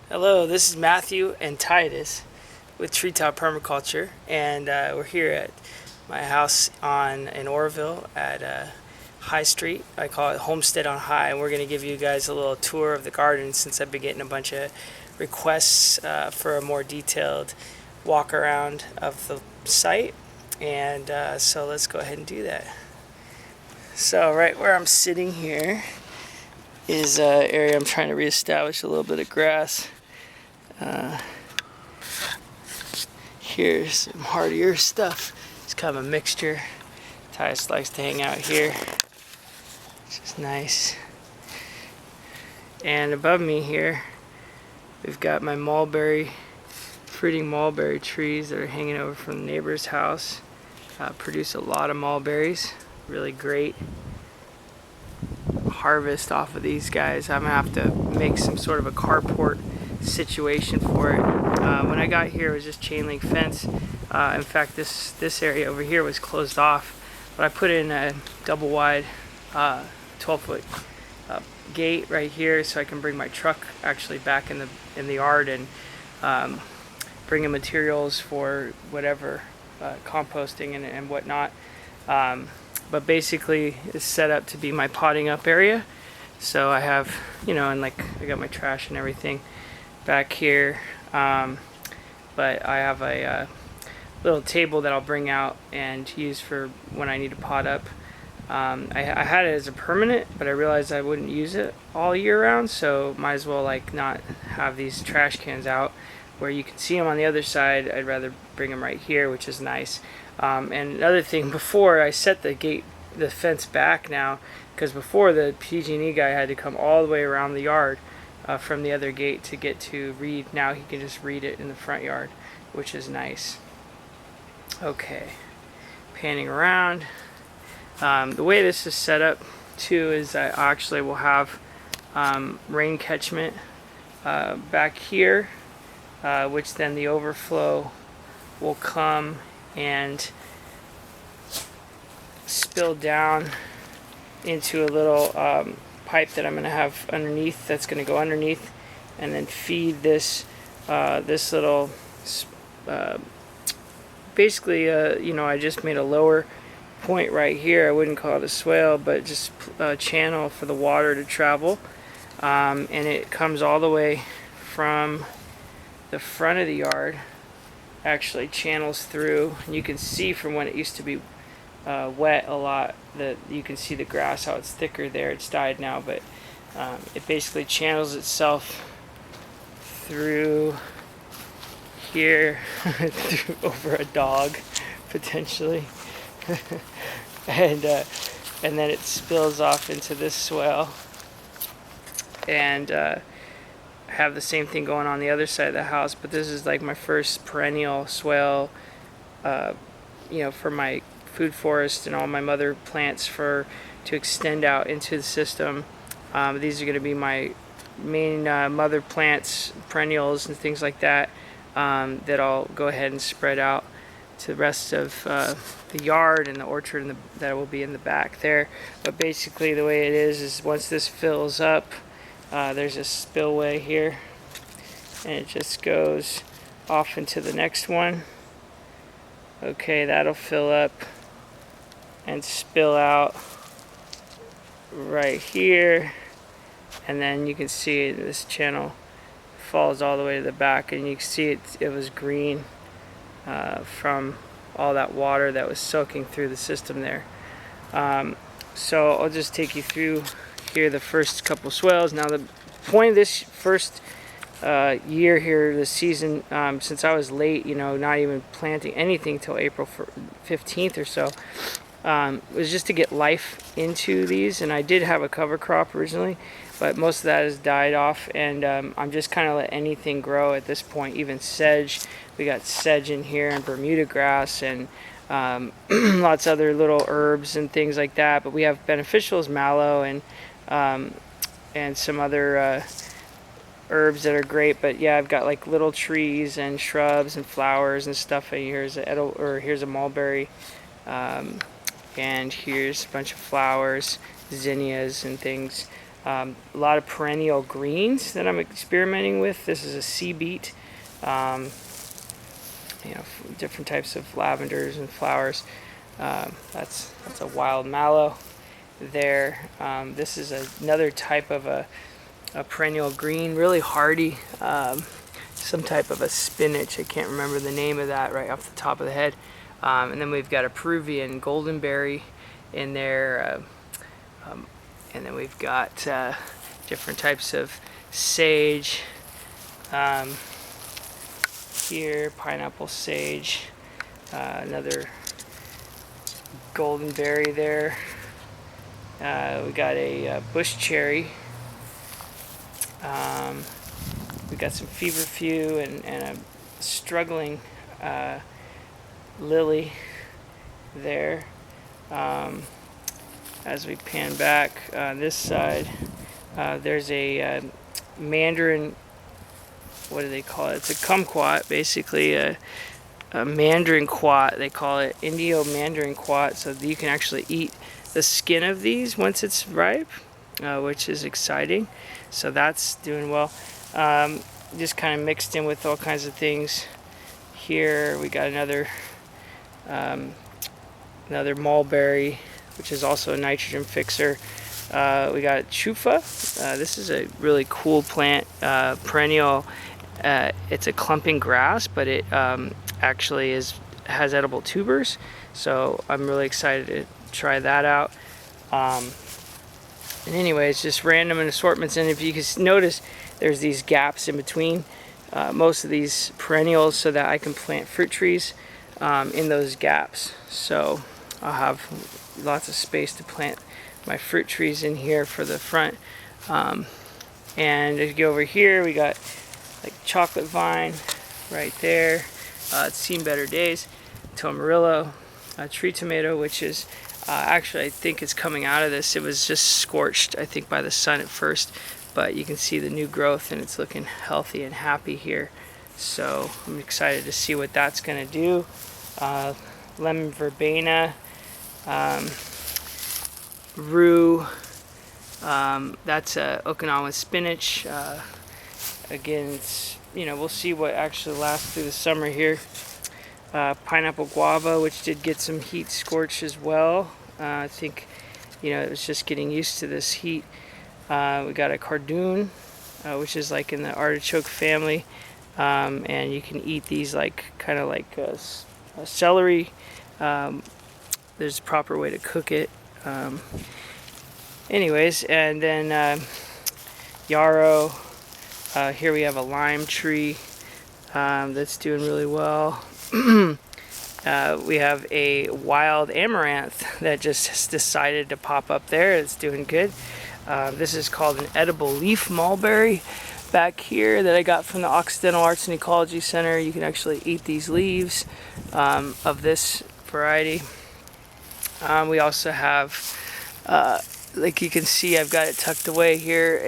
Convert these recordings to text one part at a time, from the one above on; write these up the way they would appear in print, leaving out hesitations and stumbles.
Hello, this is Matthew and Titus with Treetop Permaculture, and we're here at my house in Orville at High Street. I call it Homestead on High, and we're going to give you guys a little tour of the garden since I've been getting a bunch of requests for a more detailed walk around of the site, and so let's go ahead and do that. So right where I'm sitting here is an area I'm trying to reestablish a little bit of grass. Here's some hardier stuff. It's kind of a mixture. Titus likes to hang out here, which is nice. And above me here, we've got my fruiting mulberry trees that are hanging over from the neighbor's house. Produce a lot of mulberries. Really great harvest off of these guys. I'm gonna have to make some sort of a carport situation for it. When I got here, it was just chain link fence. In fact, this area over here was closed off, but I put in a double wide 12-foot gate right here so I can bring my truck actually back in the yard and bring in materials for whatever composting and whatnot. But basically it's set up to be my potting up area. So I have, and like I got my trash and everything back here. But I have a little table that I'll bring out and use for when I need to pot up. I had it as a permanent, but I realized I wouldn't use it all year round, so might as well like not have these trash cans out where you can see them on the other side. I'd rather bring them right here, which is nice. And another thing, before I set the fence back now, because before the PG&E guy had to come all the way around the yard from the other gate to get to read. Now he can just read it in the front yard, which is nice. Okay, panning around. The way this is set up too is I actually will have rain catchment back here, which then the overflow will come and spill down into a little pipe that I'm going to have underneath, that's going to go underneath and then feed this little basically I just made a lower point right here. I wouldn't call it a swale, but just a channel for the water to travel, and it comes all the way from the front of the yard, actually channels through, and you can see from when it used to be wet a lot that you can see the grass, how it's thicker there. It's died now, but it basically channels itself through here over a dog potentially and then it spills off into this swale, and have the same thing going on the other side of the house. But this is like my first perennial swale, for my food forest and all my mother plants to extend out into the system. These are going to be my main mother plants, perennials and things like that, that I'll go ahead and spread out to the rest of the yard and the orchard that will be in the back there. But basically the way it is once this fills up, there's a spillway here, and it just goes off into the next one. Okay, that'll fill up and spill out right here, and then you can see this channel falls all the way to the back, and you can see it was green from all that water that was soaking through the system there. So I'll just take you through here the first couple swales. Now the point of this first year here this season, since I was late, not even planting anything till April 15th or so, was just to get life into these. And I did have a cover crop originally, but most of that has died off, and I'm just kind of let anything grow at this point. Even sedge, we got sedge in here, and Bermuda grass, and lots of other little herbs and things like that. But we have beneficials, mallow, and some other herbs that are great. But yeah, I've got like little trees and shrubs and flowers and stuff. Here's a mulberry, and here's a bunch of flowers, zinnias and things. A lot of perennial greens that I'm experimenting with. This is a sea beet. Different types of lavenders and flowers. That's a wild mallow there. This is another type of a perennial green, really hardy. Some type of a spinach. I can't remember the name of that right off the top of the head. And then we've got a Peruvian goldenberry in there. And then we've got different types of sage. Here, pineapple sage. Another goldenberry there. We got a bush cherry. We got some feverfew and a struggling lily there. As we pan back on this side, there's a mandarin, what do they call it? It's a kumquat, basically a mandarin quat. They call it Indio mandarin quat, so that you can actually eat the skin of these once it's ripe, which is exciting. So that's doing well. Just kind of mixed in with all kinds of things. Here we got another mulberry, which is also a nitrogen fixer. We got chufa. This is a really cool plant, perennial. It's a clumping grass, but it actually has edible tubers. So I'm really excited to try that out. And anyways, just random and assortments. And if you can notice, there's these gaps in between most of these perennials, so that I can plant fruit trees in those gaps. So I'll have lots of space to plant my fruit trees in here for the front. And if you go over here, we got like chocolate vine right there. It's seen better days. Tomarillo, tree tomato, which is actually, I think it's coming out of this. It was just scorched, I think, by the sun at first, but you can see the new growth and it's looking healthy and happy here. So I'm excited to see what that's going to do. Lemon verbena, rue, that's Okinawan spinach. Again, it's, we'll see what actually lasts through the summer here. Pineapple guava, which did get some heat scorch as well. I think, it was just getting used to this heat. We got a cardoon, which is like in the artichoke family. And you can eat these kind of like celery. There's a proper way to cook it. Anyways, and then yarrow. Here we have a lime tree that's doing really well. We have a wild amaranth that just has decided to pop up there. It's doing good. This is called an edible leaf mulberry back here that I got from the Occidental Arts and Ecology Center. You can actually eat these leaves of this variety. We also have, like you can see, I've got it tucked away here,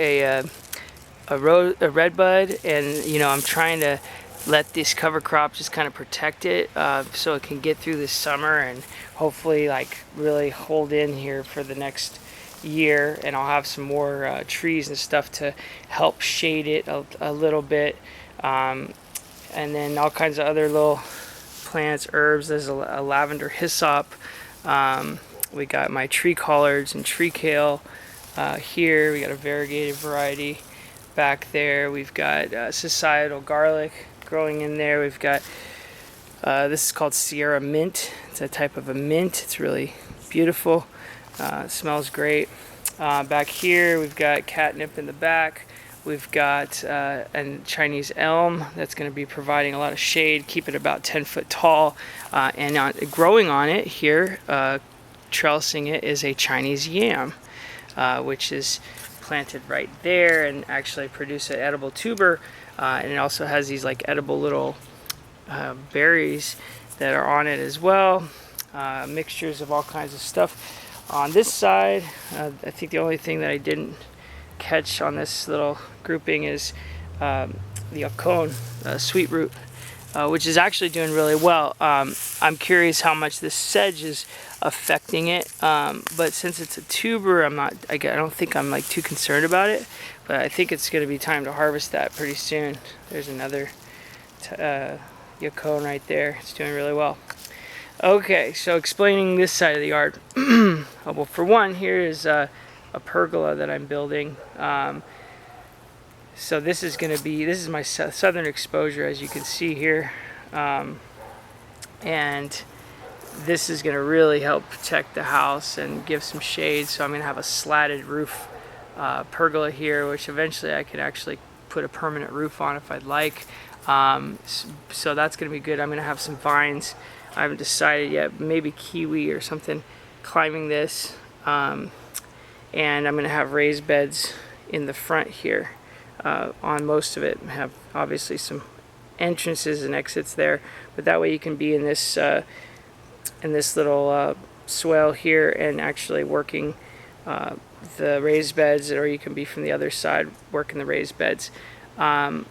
a redbud, and I'm trying to let this cover crop just kind of protect it so it can get through this summer and hopefully really hold in here for the next year. And I'll have some more trees and stuff to help shade it a little bit, and then all kinds of other little plants, herbs. There's a lavender hyssop. We got my tree collards and tree kale here. We got a variegated variety back there. We've got societal garlic growing in there. We've got this is called Sierra mint. It's a type of a mint. It's really beautiful. It smells great. Back here we've got catnip in the back. We've got a Chinese elm that's going to be providing a lot of shade, keep it about 10 foot tall, and growing on it here, trellising it, is a Chinese yam, which is planted right there and actually produce an edible tuber. And it also has these edible little berries that are on it as well. Mixtures of all kinds of stuff. On this side, I think the only thing that I didn't catch on this little grouping is the acon, sweet root. which is actually doing really well. I'm curious how much this sedge is affecting it, but since it's a tuber, I don't think I'm like too concerned about it, but I think it's going to be time to harvest that pretty soon. There's another yacon right there. It's doing really well. Okay, so explaining this side of the yard. Well, for one, here is a pergola that I'm building. So this is my southern exposure, as you can see here, and this is going to really help protect the house and give some shade. So I'm going to have a slatted roof pergola here, which eventually I could actually put a permanent roof on if I'd like. So that's going to be good. I'm going to have some vines. I haven't decided yet, maybe kiwi or something climbing this, and I'm going to have raised beds in the front here on most of it. Have obviously some entrances and exits there, but that way you can be in this little swale here and actually working the raised beds, or you can be from the other side working the raised beds. And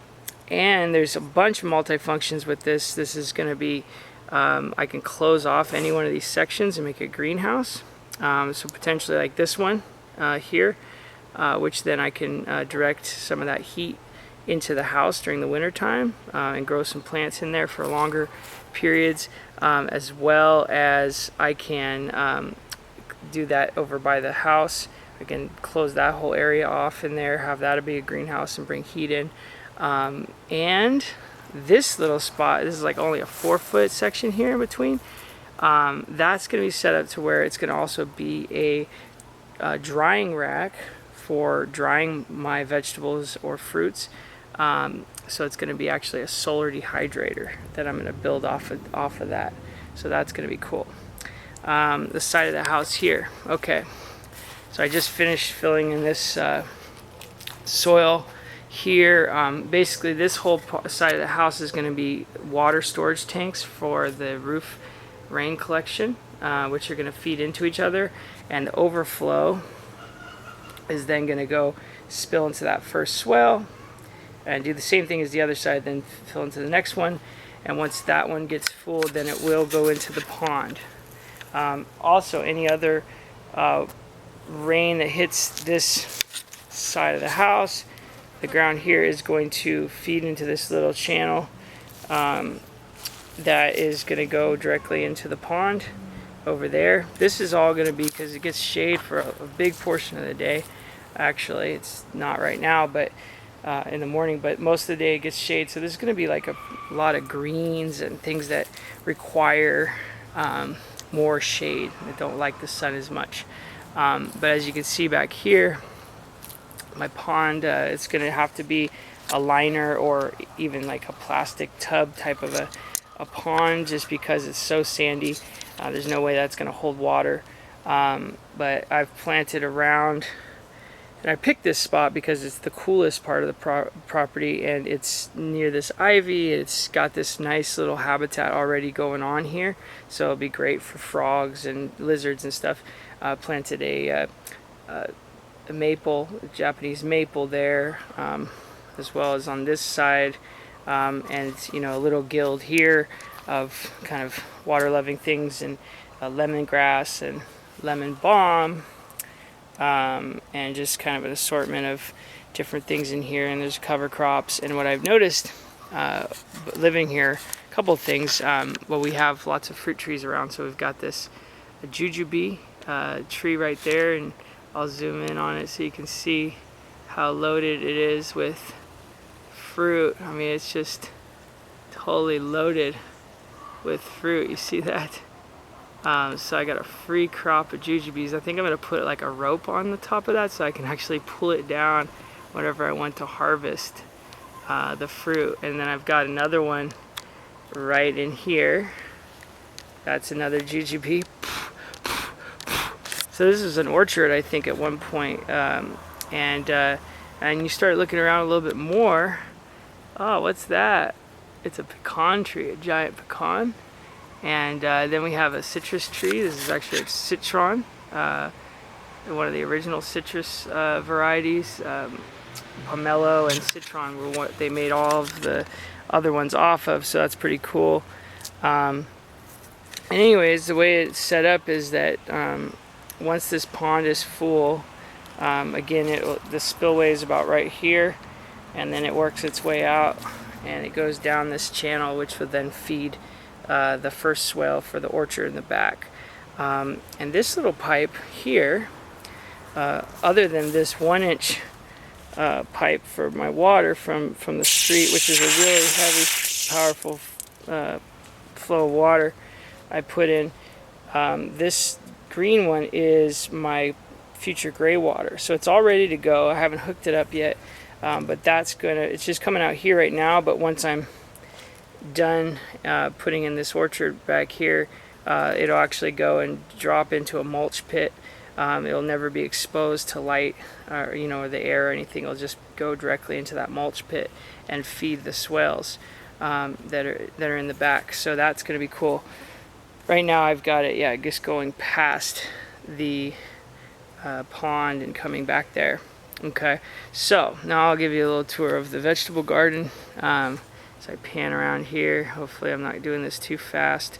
there's a bunch of multifunctions with this. This is going to be I can close off any one of these sections and make a greenhouse. So potentially like this one here, which then I can direct some of that heat into the house during the winter time and grow some plants in there for longer periods, as well as I can do that over by the house. I can close that whole area off in there, have that be a greenhouse and bring heat in. And this little spot, this is like only a 4-foot section here in between. That's going to be set up to where it's going to also be a drying rack for drying my vegetables or fruits. So it's going to be actually a solar dehydrator that I'm going to build off of that. So that's going to be cool. The side of the house here. Okay, so I just finished filling in this soil here. Basically this whole side of the house is going to be water storage tanks for the roof rain collection, which are going to feed into each other, and the overflow is then going to go spill into that first swell and do the same thing as the other side, then fill into the next one, and once that one gets full, then it will go into the pond. Also, any other rain that hits this side of the house, the ground here is going to feed into this little channel that is going to go directly into the pond over there. This is all going to be, because it gets shade for a big portion of the day. Actually, it's not right now, but in the morning, but most of the day it gets shade. So there's going to be like a lot of greens and things that require more shade, that don't like the sun as much. But as you can see back here, my pond, it's going to have to be a liner or even like a plastic tub type of a pond, just because it's so sandy. There's no way that's going to hold water. But I've planted around, and I picked this spot because it's the coolest part of the property, and it's near this ivy. It's got this nice little habitat already going on here, so it'll be great for frogs and lizards and stuff. Planted a maple, a Japanese maple there, as well as on this side, and a little guild here of kind of water-loving things, and lemongrass and lemon balm, and just kind of an assortment of different things in here. And there's cover crops. And what I've noticed living here, a couple of things. Well, we have lots of fruit trees around, so we've got this jujube tree right there, and I'll zoom in on it so you can see how loaded it is with fruit. I mean, it's just totally loaded with fruit. You see that? So I got a free crop of jujubes. I think I'm going to put like a rope on the top of that so I can actually pull it down whenever I want to harvest the fruit. And then I've got another one right in here. That's another jujube. So this is an orchard, I think, at one point. And you start looking around a little bit more. Oh, what's that? It's a pecan tree, a giant pecan. And then we have a citrus tree. This is actually a citron, one of the original citrus varieties. pomelo and citron were what they made all of the other ones off of, so that's pretty cool. And anyways, the way it's set up is that once this pond is full, again, the spillway is about right here, and then it works its way out and it goes down this channel, which would then feed the first swale for the orchard in the back. And this little pipe here, other than this 1-inch pipe for my water from the street, which is a really heavy, powerful flow of water I put in, this green one is my future gray water. So it's all ready to go. I haven't hooked it up yet, but it's just coming out here right now, but once I'm done putting in this orchard back here, it'll actually go and drop into a mulch pit. It'll never be exposed to light or the air or anything. It'll just go directly into that mulch pit and feed the swales that are in the back. So that's going to be cool. Right now I've got it, just going past the pond and coming back there. Okay, so now I'll give you a little tour of the vegetable garden. So I pan around here. Hopefully I'm not doing this too fast.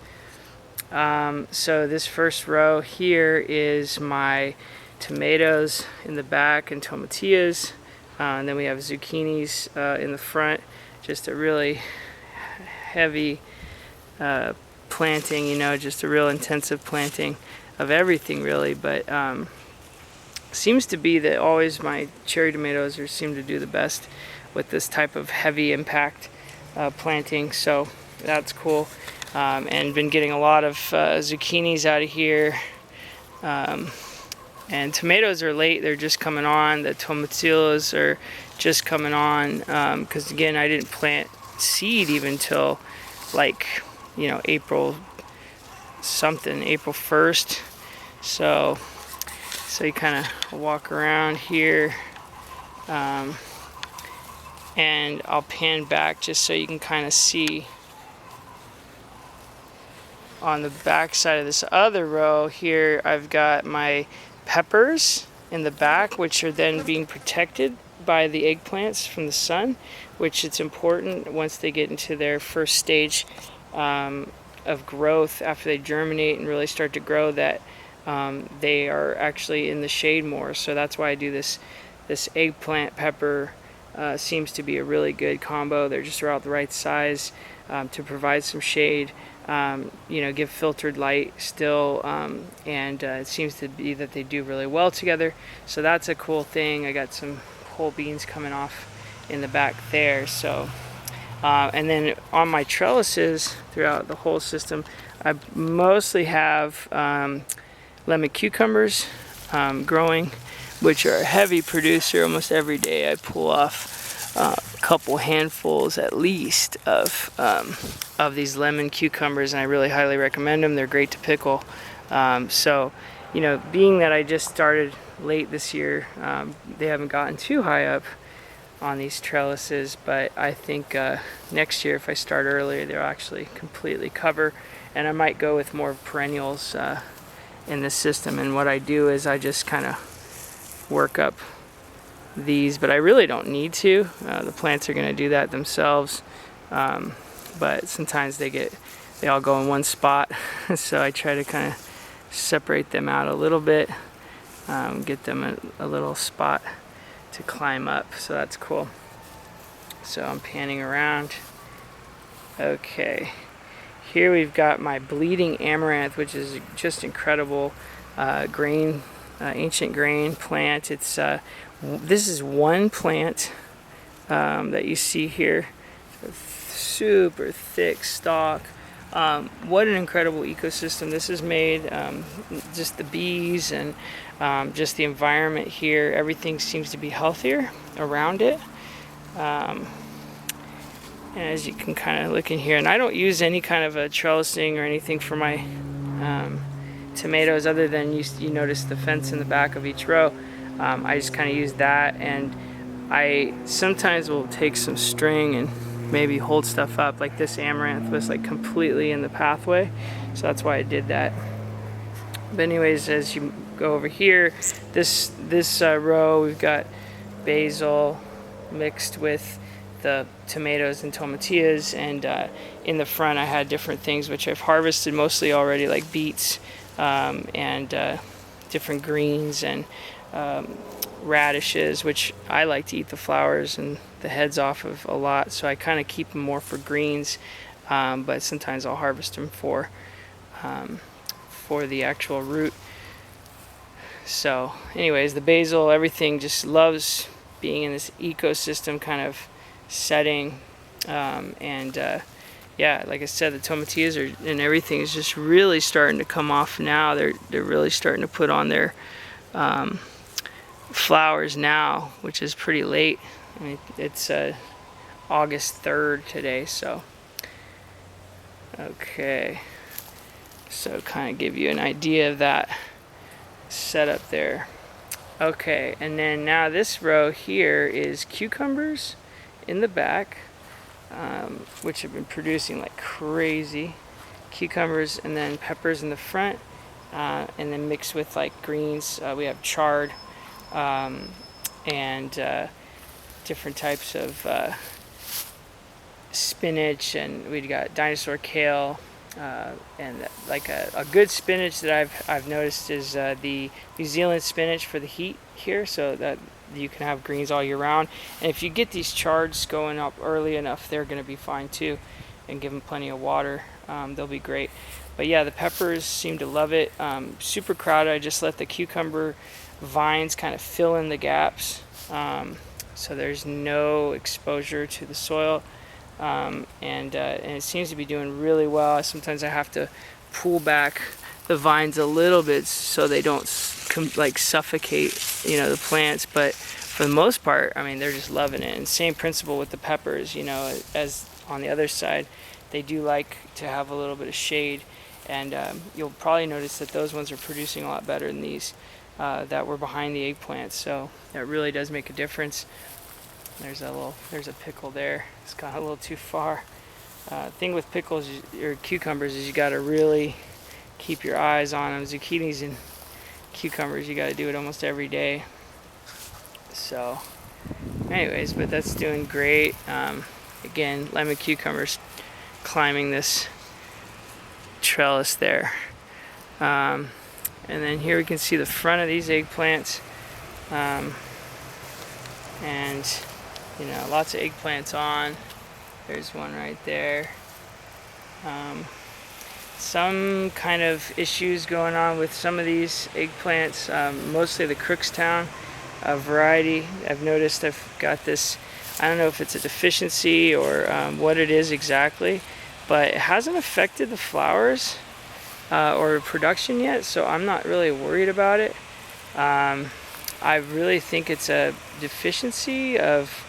So this first row here is my tomatoes in the back and tomatillas, and then we have zucchinis in the front. Just a really heavy planting, just a real intensive planting of everything really, but seems to be that always my cherry tomatoes seem to do the best with this type of heavy impact planting, so that's cool. And been getting a lot of zucchinis out of here, and tomatoes are late, they're just coming on. The tomatillas are just coming on, because again, I didn't plant seed even till like April 1st. So you kind of walk around here, and I'll pan back just so you can kind of see on the back side of this other row here. I've got my peppers in the back, which are then being protected by the eggplants from the sun, which it's important once they get into their first stage of growth, after they germinate and really start to grow, that they are actually in the shade more. So that's why I do this eggplant pepper. Seems to be a really good combo. They're just about the right size to provide some shade, give filtered light still, and it seems to be that they do really well together. So that's a cool thing. I got some whole beans coming off in the back there. So and then on my trellises throughout the whole system, I mostly have lemon cucumbers growing, which are a heavy producer. Almost every day I pull off a couple handfuls at least of these lemon cucumbers, and I really highly recommend them. They're great to pickle. So being that I just started late this year, they haven't gotten too high up on these trellises, but I think next year, if I start earlier, they'll actually completely cover, and I might go with more perennials in this system. And what I do is I just kind of work up these, but I really don't need to. The plants are going to do that themselves, but sometimes they all go in one spot. So I try to kind of separate them out a little bit, get them a little spot to climb up. So that's cool. So I'm panning around. Okay, here we've got my bleeding amaranth, which is just incredible grain, ancient grain plant. It's this is one plant that you see here, super thick stalk. What an incredible ecosystem this has made. Just the bees and just the environment here, everything seems to be healthier around it. And as you can kind of look in here, and I don't use any kind of a trellising or anything for my tomatoes, other than you notice the fence in the back of each row. I just kind of use that, and I sometimes will take some string and maybe hold stuff up. Like this amaranth was like completely in the pathway, so that's why I did that. But anyways, as you go over here, this row, we've got basil, mixed with the tomatoes and tomatillas, and in the front I had different things which I've harvested mostly already, like beets and different greens and radishes, which I like to eat the flowers and the heads off of a lot, so I kind of keep them more for greens, but sometimes I'll harvest them for the actual root. So anyways, the basil, everything just loves being in this ecosystem kind of setting, yeah, like I said, the tomatillas and everything is just really starting to come off now. They're really starting to put on their flowers now, which is pretty late. I mean, it's August 3rd today, so okay, so kind of give you an idea of that setup there. Okay, and then now this row here is cucumbers in the back, which have been producing like crazy. Cucumbers, and then peppers in the front, and then mixed with like greens. We have chard and different types of spinach, and we got dinosaur kale, and like a good spinach that I've noticed is the New Zealand spinach for the heat here, so that you can have greens all year round. And if you get these chards going up early enough, they're going to be fine too, and give them plenty of water. They'll be great. But yeah, the peppers seem to love it. Super crowded. I just let the cucumber vines kind of fill in the gaps, so there's no exposure to the soil. And it seems to be doing really well. Sometimes I have to pull back the vines a little bit so they don't like suffocate, the plants. But for the most part, I mean, they're just loving it. And same principle with the peppers, as on the other side, they do like to have a little bit of shade. And you'll probably notice that those ones are producing a lot better than these that were behind the eggplants. So that really does make a difference. There's a pickle there. It's gone a little too far. Thing with pickles or cucumbers is you got to really keep your eyes on them. Zucchinis and cucumbers, you got to do it almost every day. So, anyways, but that's doing great. Again, lemon cucumbers climbing this trellis there. And then here we can see the front of these eggplants. And lots of eggplants on. There's one right there. Some kind of issues going on with some of these eggplants, mostly the Crookstown variety. I've noticed I've got this, I don't know if it's a deficiency or what it is exactly, but it hasn't affected the flowers or production yet, so I'm not really worried about it. I really think it's a deficiency of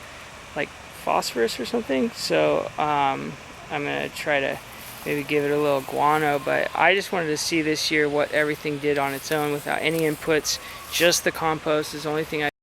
like phosphorus or something, so I'm gonna try to maybe give it a little guano. But I just wanted to see this year what everything did on its own without any inputs. Just the compost is the only thing I